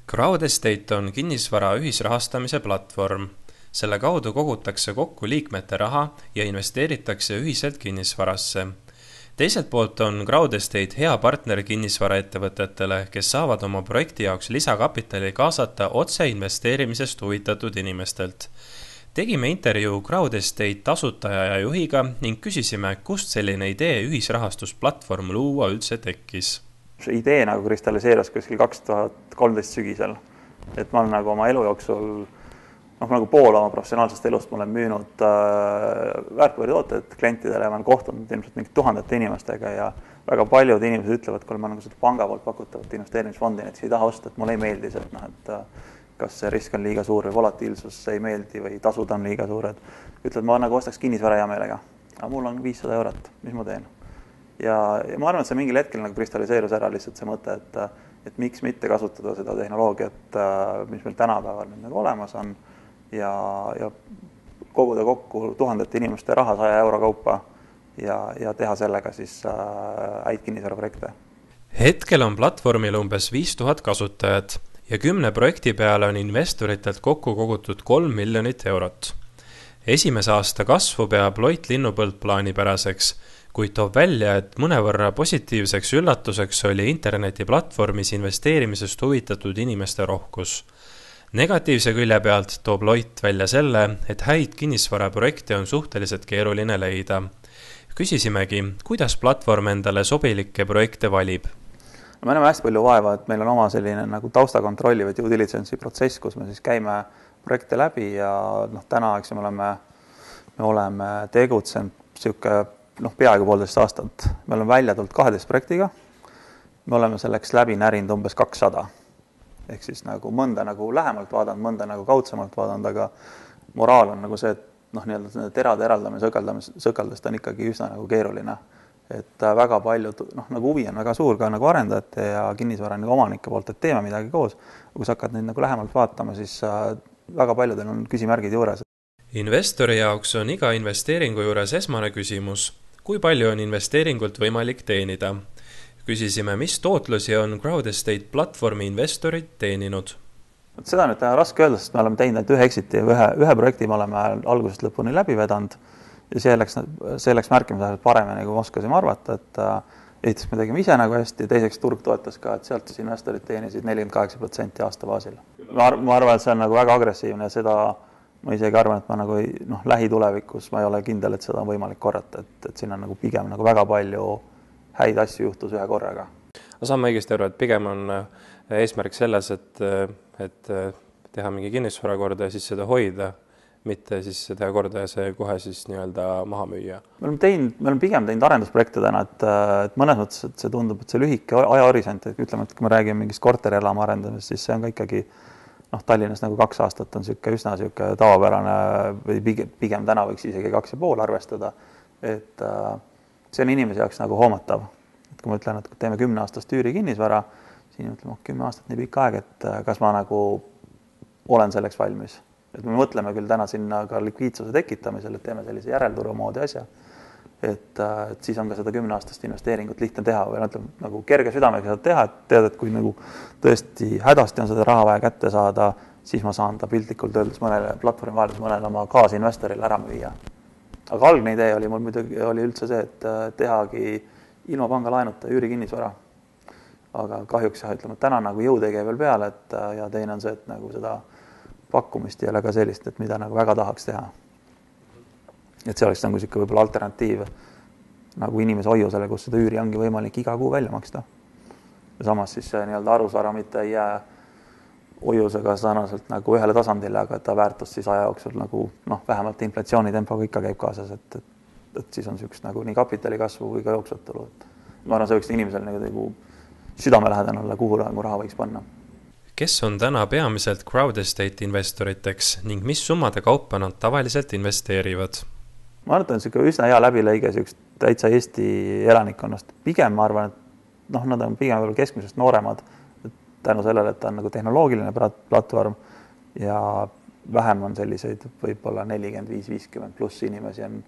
Crowdestate on kinnisvara ühisrahastamise platvorm. Selle kaudu kogutakse kokku liikmete raha ja investeeritakse ühiselt kinnisvarasse. Teiselt poolt on Crowdestate hea partner kinnisvaraettevõtetele, kes saavad oma projekti jaoks lisakapitali kaasata otse investeerimisest huvitatud inimestelt. Tegime intervjuu Crowdestate asutaja ja juhiga ning küsisime, kust selline idee ühisrahastusplatvorm luua üldse tekkis. See idee nagu kristalliseerus kuskil 2013 sügisel. Et ma olen nagu oma elu jooksul, nagu pool oma professionaalsest elust ma olen müünud väärtpaberitooted klientidele ja ma olen kohtunud ilmselt mingi tuhandete inimestega ja väga paljud inimesed ütlevad, kui ma nagu seda panga poolt pakutavat investeerimisfondi, et ei taha osta, et mulle ei meeldi see, et kas see risk on liiga suur või volatiilsus ei meeldi või tasud on liiga suured. Ütlevad, ma nagu ostaks kinnisvara hea meelega, aga mul on 500 eurot, mis ma teen? Ja ma arvan, et see mingil hetkel nagu kristalliseerus ära lihtsalt see mõte, et miks mitte kasutada seda tehnoloogiat, mis meil tänapäeval nagu olemas on ja koguda kokku tuhandete inimeste raha 100 euro kaupa ja teha sellega siis häid kinnisvaraprojekte. Hetkel on platvormil umbes 5000 kasutajat ja 10 projekti peale on investoritelt kokku kogutud 3 miljonit eurot. Esimese aasta kasvu peab Loit Linnupõld plaanipäraseks, kuid toob välja, et mõnevõrra positiivseks üllatuseks oli internetiplatvormis investeerimisest huvitatud inimeste rohkus. Negatiivse külje pealt toob Loit välja selle, et häid kinnisvaraprojekte on suhteliselt keeruline leida. Küsisimegi, kuidas platvorm endale sobilikke projekte valib? Me oleme hästi palju vaeva, et meil on oma selline nagu taustakontrolli või due diligence'i protsess, kus me siis käime projekte läbi ja täna me oleme tegutsenud peaaegu 1,5 aastat. Me oleme välja tulnud 12 projektiga. Me oleme selleks läbi närinud umbes 200. Ehk siis nagu mõnda nagu lähemalt vaadanud, mõnda nagu kaudsemalt vaadanud, aga moraal on nagu see, et terade eraldamine sõkaldest on ikkagi üsna nagu keeruline. Et väga palju, nagu huvi on väga suur ka nagu arendajate ja kinnisvara nagu omanike poolt, et teeme midagi koos. Kui sa hakkad neid nagu lähemalt vaatama, siis väga paljudel on küsimärgid juures. Investori jaoks on iga investeeringu juures esmane küsimus, kui palju on investeeringult võimalik teenida. Küsisime, mis tootlusi on Crowdestate platvormi investorid teeninud. Seda nüüd raske öelda, sest me oleme teinud ühe exiti ja ühe projekti me oleme algusest lõpuni läbi vedanud ja see läks märkimisväärselt paremini, kui oskasime arvata, et esiteks me tegime ise nagu hästi ja teiseks turg toetas ka, et sealt siis investorid teenisid 48% aasta baasil. Ma arvan, et see on nagu väga agressiivne ja seda ma isegi arvan, et ma nagu lähitulevikus ma ei ole kindel, et seda on võimalik korrata, et siin on nagu pigem nagu väga palju häid asju juhtus ühe korraga. Saan ma õigesti aru, et pigem on eesmärk selles, et teha mingi kinnisvara korda ja siis seda hoida, mitte siis teha korda ja see kohe siis maha müüa. Me oleme pigem teinud arendusprojekte täna, et mõnes mõttes, et see tundub, et see lühike ajahorisont, et ütleme, et kui me räägime mingist korterielama arendamisest, siis see on ka ikkagi Tallinnas nagu 2 aastat on üsna tavapärane või pigem täna võiks isegi 2,5 arvestada, et see on inimese jaoks nagu hoomatav. Et kui ma ütlen, et teeme 10 aastast üüri kinnisvara, siin ütleme, 10 aastat nii pikk aeg, et kas ma nagu olen selleks valmis. Et me mõtleme küll täna sinna ka likviidsuse tekitamisel, et teeme sellise järelturu moodi asja, et siis on ka seda 10 aastast investeeringut lihtne teha või nagu kerge südamega seda teha, et tead, et kui nagu tõesti hädasti on seda raha vaja kätte saada, siis ma saan ta piltlikult öeldes mõnele platvormi vaheldus mõnele oma kaasinvestorile ära müüa. Aga algne idee oli mul muidugi üldse see, et tehagi ilma panga laenuta üüri kinnisvara. Aga kahjuks ütleme, et täna nagu jõud ei käi veel peale, ja teine on see, et nagu seda pakkumist ei ole ka sellist, et mida nagu väga tahaks teha. Et see oleks nagu võib-olla alternatiiv nagu inimese hoiusele, kus seda üüri ongi võimalik iga kuu välja maksta. Ja samas siis see arusvara mitte ei jää hoiusega sarnaselt nagu ühele tasandile, aga ta väärtus siis aja jooksul nagu vähemalt inflatsioonitempoga ikka käib kaasas, et siis on sükst nagu nii kapitali kasvu kui ka jooksvat tulu. Ma arvan, see võiks inimesel nagu südamelähedane olla, kuhu raha võiks panna. Kes on täna peamiselt Crowdestate investoriteks ning mis summade kaupa nad tavaliselt investeerivad? Ma arvan, et üsna hea läbilõige täitsa Eesti elanikkonnast. Pigem ma arvan, et nad on pigem keskmisest nooremad tänu sellele, et ta on nagu tehnoloogiline platvorm ja vähem on selliseid võib-olla 45-50 pluss inimesi on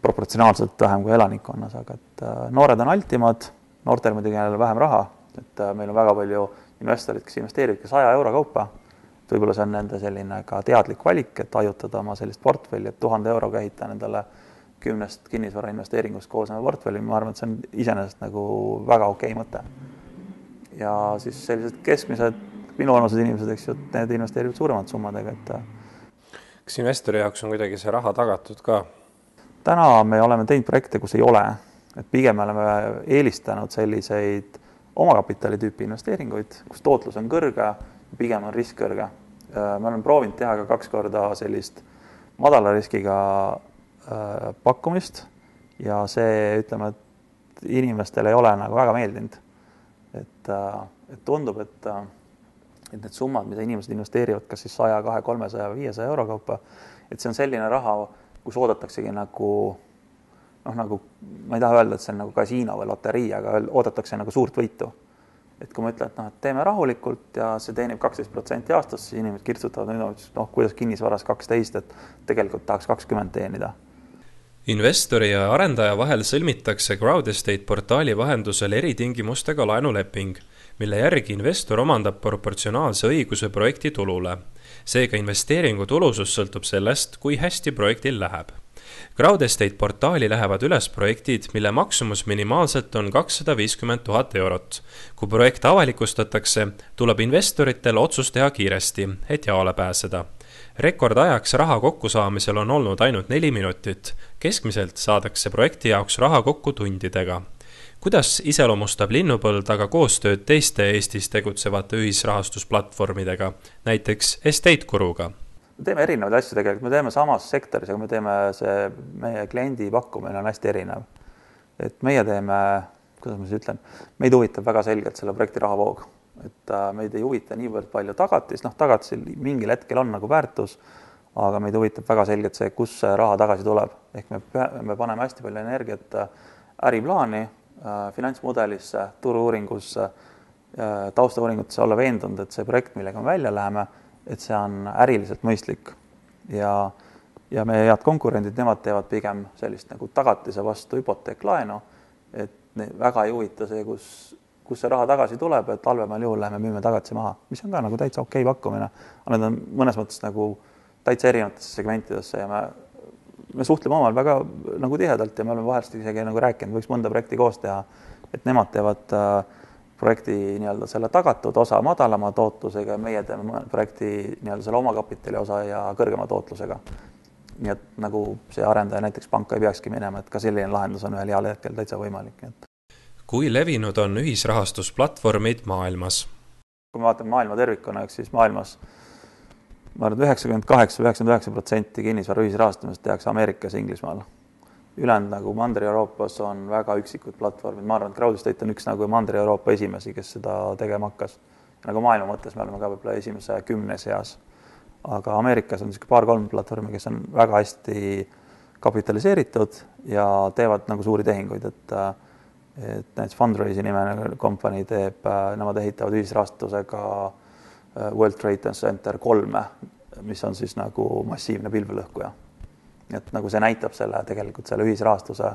proportsionaalselt vähem kui elanikkonnas, aga et noored on altimad, noortel muidugi vähem raha et meil on väga palju investorid, kes investeerivad 100 euro kaupa. Võib-olla see on nende selline ka teadlik valik, et hajutada oma sellist portfelli, et 1000 euroga ehitada nendele 10 kinnisvara investeeringust koosneva portfelli. Ma arvan, et see on iseenesest nagu väga okei mõte. Ja siis sellised keskmised minuvanused inimesed, eks ju, need investeerivad suuremad summadega. Kas investori jaoks on kuidagi see raha tagatud ka? Täna me oleme teinud projekte, kus ei ole. Et pigem me oleme eelistanud selliseid omakapitali tüüpi investeeringuid, kus tootlus on kõrge, pigem on risk kõrge. Me oleme proovinud teha ka 2 korda sellist madala riskiga pakkumist ja see, ütleme, et inimestele ei ole nagu väga meeldinud. Et tundub, et need summad, mida inimesed investeerivad, kas siis 100, 200, 300, 500 euro kaupa, et see on selline raha, kus oodataksegi nagu, nagu ma ei taha öelda, et see on nagu kasiino või loterii, aga oodatakse nagu suurt võitu. Et kui ma ütlen, et teeme rahulikult ja see teenib 12% aastas, siis inimesed kirtsutavad, kuidas kinnisvaras 12, et tegelikult tahaks 20 teenida. Investori ja arendaja vahel sõlmitakse Crowdestate portaali vahendusel eritingimustega laenuleping, mille järgi investor omandab proportsionaalse õiguse projekti tulule. Seega investeeringu tulusus sõltub sellest, kui hästi projektil läheb. Crowdestate portaali lähevad üles projektid, mille maksumus minimaalselt on 250 000 eurot. Kui projekt avalikustatakse, tuleb investoritel otsus teha kiiresti, et jaole pääseda. Rekordajaks raha kokkusaamisel on olnud ainult 4 minutit. Keskmiselt saadakse projekti jaoks raha kokku tundidega. Kuidas iseloomustab Linnupõld aga koostööd teiste Eestis tegutsevate ühisrahastusplatvormidega, näiteks Estate-Guruga? Me teeme erinevaid asju tegelikult, me teeme samas sektoris, aga me teeme meie kliendi pakkumine on hästi erinev. Et meie teeme, kuidas ma siis ütlen, meid huvitab väga selgelt selle projekti rahavoog. Et meid ei huvita niivõrd palju tagatis, tagatisel mingil hetkel on nagu väärtus, aga meid huvitab väga selgelt see, kus see raha tagasi tuleb. Ehk me paneme hästi palju energiat äriplaani, finantsmudelisse, turu-uuringusse, taustauuringutesse olla veendunud, et see projekt, millega me välja läheme, et see on äriliselt mõistlik ja meie head konkurendid, nemad teevad pigem sellist nagu tagatise vastu hüpoteeklaenu, et väga ei huvita see, kus see raha tagasi tuleb, et halvemal juhul läheme müüme tagatise maha, mis on ka nagu täitsa okei pakkumine, aga need on mõnes mõttes nagu täitsa erinevatesse segmentidesse ja me suhtleme omal väga nagu tihedalt ja me oleme vahest isegi nagu rääkinud, võiks mõnda projekti koos teha, et nemad teevad projekti nii-öelda selle tagatud osa madalama tootlusega ja meie teeme projekti nii-öelda selle omakapitali osa ja kõrgema tootlusega. Nii et nagu see arendaja näiteks panka ei peakski minema, et ka selline lahendus on ühel heal hetkel täitsa võimalik. Kui levinud on ühisrahastusplatvormid maailmas? Kui me vaatame maailma tervikuna, siis maailmas ma arvan, 98-99% kinnisvara ühisrahastamist tehakse Ameerikas ja Inglismaal. Ülejäänud nagu Mandri-Euroopas on väga üksikud platvormid. Ma arvan, et Crowdestate on üks nagu Mandri-Euroopa esimesi, kes seda tegema hakkas. Nagu maailma mõttes me oleme ka võib-olla esimese 10 seas. Aga Ameerikas on 2-3 platvormi, kes on väga hästi kapitaliseeritud ja teevad nagu suuri tehinguid. Et näiteks Fundraise nimene kompanii teeb, nemad ehitavad ühisrahastusega World Trade Center 3, mis on siis nagu massiivne pilvelõhkuja. Et nagu see näitab tegelikult selle ühisrahastuse,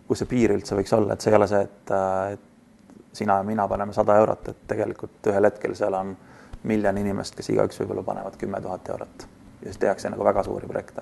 kus see piir üldse võiks olla, et see ei ole see, et sina ja mina paneme 100 eurot, et tegelikult ühel hetkel seal on 1 miljon inimest, kes igaüks võib-olla panevad 10 000 eurot ja siis tehakse nagu väga suuri projekte.